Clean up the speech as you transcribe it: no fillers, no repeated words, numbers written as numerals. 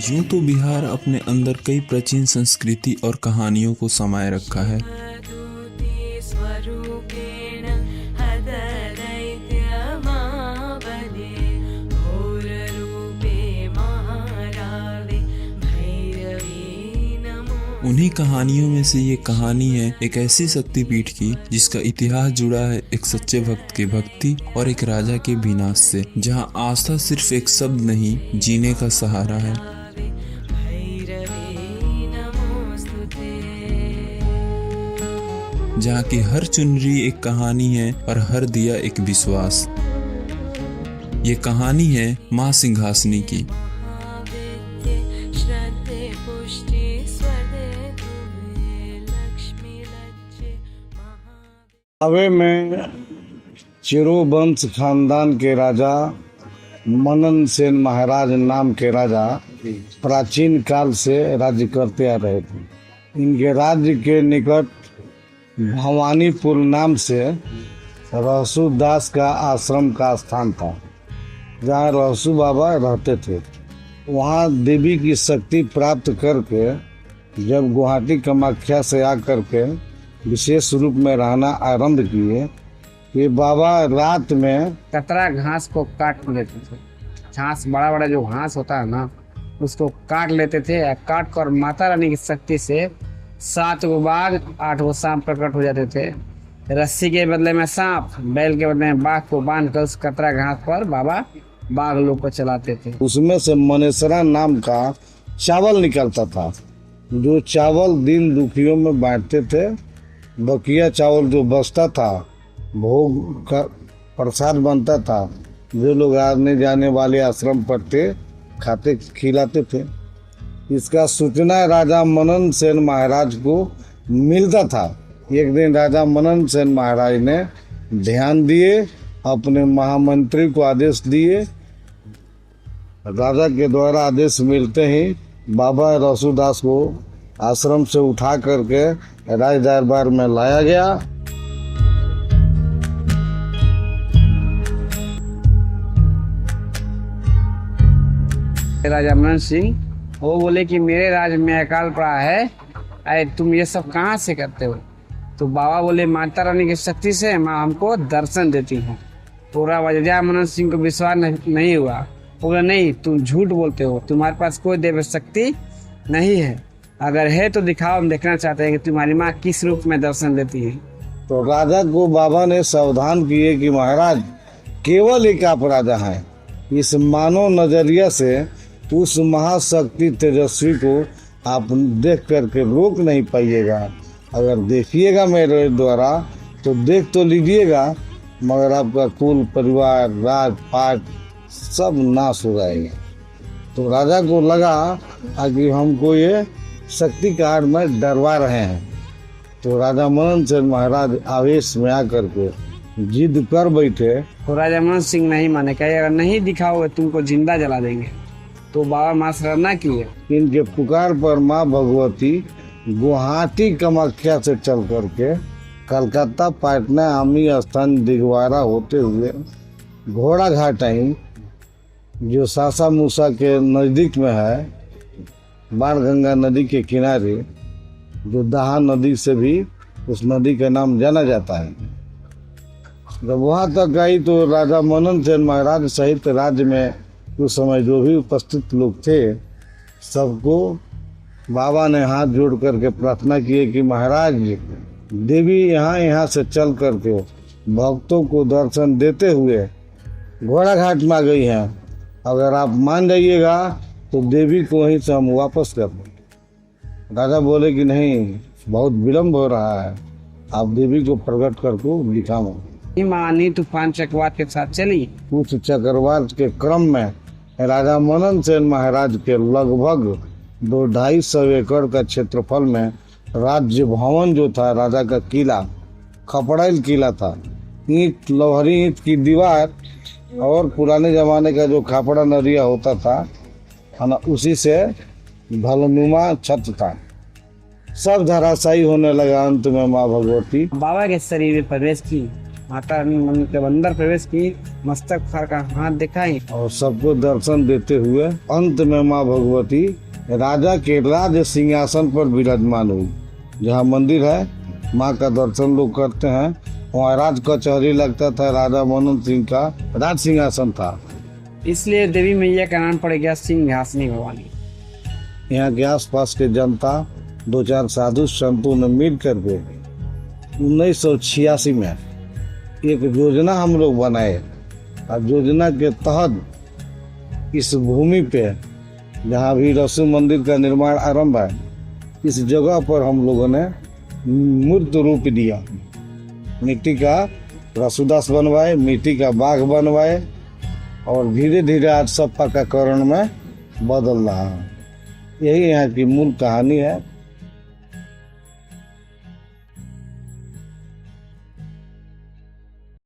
यूं तो बिहार अपने अंदर कई प्राचीन संस्कृति और कहानियों को समाये रखा है। उन्हीं कहानियों में से ये कहानी है एक ऐसी शक्तिपीठ की जिसका इतिहास जुड़ा है एक सच्चे भक्त के भक्ति और एक राजा के विनाश से, जहां आस्था सिर्फ एक शब्द नहीं जीने का सहारा है। जहाँ की हर चुनरी एक कहानी है और हर दिया एक विश्वास। ये कहानी है माँ सिंहासनी की। अवे में चिरोवंश खानदान के राजा मनन सेन महाराज नाम के राजा प्राचीन काल से राज्य करते आ रहे थे। इनके राज्य के निकट भवानीपुर नाम से रहसुदास का आश्रम का स्थान था, जहाँ रहसु बाबा रहते थे। वहाँ देवी की शक्ति प्राप्त करके जब गुवाहाटी कामाख्या से आकर के विशेष रूप में रहना आरंभ किए, ये बाबा रात में कतरा घास को काट लेते थे। घास बड़ा बड़ा जो घास होता है ना, उसको काट लेते थे। काट कर माता रानी की शक्ति से 7 गो बाघ 8 गो सांप प्रकट हो जाते थे। रस्सी के बदले में सांप, बैल के बदले में बाघ को बांध कर उस कतरा घास पर बाबा बाघ लोग को चलाते थे। उसमें से मनेसरा नाम का चावल निकलता था, जो चावल दिन दुखियों में बांटते थे। बकिया चावल जो बचता था, भोग का प्रसाद बनता था, जो लोग आने जाने वाले आश्रम पर थे खाते खिलाते थे। इसका सूचना राजा मनन सेन महाराज को मिलता था। एक दिन राजा मनन सेन महाराज ने ध्यान दिए, अपने महामंत्री को आदेश दिए। राजा के द्वारा आदेश मिलते ही बाबा रहसुदास को आश्रम से उठा करके राज दरबार में लाया गया। राजा मनन सिंह वो बोले कि मेरे राज्य में अकाल पड़ा है, अरे तुम ये सब कहाँ से करते हो? तो बाबा बोले माता रानी की शक्ति से माँ हमको दर्शन देती हूँ। पूरा राजा मनन सिंह को विश्वास नहीं हुआ। बोला नहीं, तुम झूठ बोलते हो, तुम्हारे पास कोई देव शक्ति नहीं है। अगर है तो दिखाओ, हम देखना चाहते हैं कि तुम्हारी माँ किस रूप में दर्शन देती है। तो राजा को बाबा ने सावधान किए कि महाराज केवल एक आप राजा हैं। इस मानव नजरिया से उस महाशक्ति तेजस्वी को आप देख करके रोक नहीं पाइएगा। अगर देखिएगा मेरे द्वारा तो देख तो लीजिएगा, मगर आपका कुल परिवार राजपाट सब नाश हो जाएगा। तो राजा को लगा कि हमको ये शक्ति का आड़ में डरवा रहे हैं। तो राजा मनन सेन महाराज आवेश में आकर के जिद कर बैठे। तो राजा मनन सिंह नहीं माने, कहे अगर नहीं दिखाओगे तुमको जिंदा जला देंगे। तो बाबा माँ शरणा किए। इनके पुकार पर माँ भगवती गुवाहाटी कामाख्या से चल करके कलकत्ता, पटना, आमी स्थान, दिगवारा होते हुए घोड़ा घाट आई, जो सासा मूसा के नज़दीक में है, बाणगंगा नदी के किनारे, जो दहा नदी से भी उस नदी का नाम जाना जाता है। जब वहाँ तक आई तो राजा मनन सेन महाराज सहित राज्य में उस समय जो भी उपस्थित लोग थे, सबको बाबा ने हाथ जोड़ करके प्रार्थना की कि महाराज देवी यहाँ से चल करके भक्तों को दर्शन देते हुए घोड़ा घाट में आ गई हैं। अगर आप मान जाइएगा तो देवी को वहीं से हम वापस कर दें। राजा बोले कि नहीं, बहुत विलम्ब हो रहा है, आप देवी को प्रकट करके दिखाओ। मानी तूफान चक्रवात के साथ चली। उस चक्रवात के क्रम में राजा मनन सेन महाराज के लगभग 2-250 एकड़ का क्षेत्रफल में राज्य भवन जो था, राजा का किला, खपड़ैल किला था। ईंट, लोहरी ईंट की दीवार और पुराने जमाने का जो खापड़ा नदिया होता था ना, उसी से भलनुमा छत था। सब धराशायी होने लगा। अंत में माँ भगवती बाबा के शरीर में प्रवेश की माता रानी मंदिर जब अंदर प्रवेश की, मस्तक फाड़ का हाथ दिखाई और सबको दर्शन देते हुए अंत में माँ भगवती राजा के राज सिंहासन पर विराजमान हुई। जहाँ मंदिर है माँ का दर्शन लोग करते हैं, वहाँ राज कचहरी लगता था, राजा मनन सिंह का राज सिंहासन था। इसलिए देवी मैया का नाम पड़ गया सिंहासनी भवानी। यहाँ के आसपास के जनता 2-4 साधु संतों ने मिल करके 1986 में एक योजना हम लोग बनाए और योजना के तहत इस भूमि पे जहाँ भी रसू मंदिर का निर्माण आरंभ है, इस जगह पर हम लोगों ने मूर्त रूप दिया। मिट्टी का रसूदास बनवाए, मिट्टी का बाघ बनवाए और धीरे धीरे आज सब पक्काकरण में बदल रहा है। यही यहाँ की मूल कहानी है।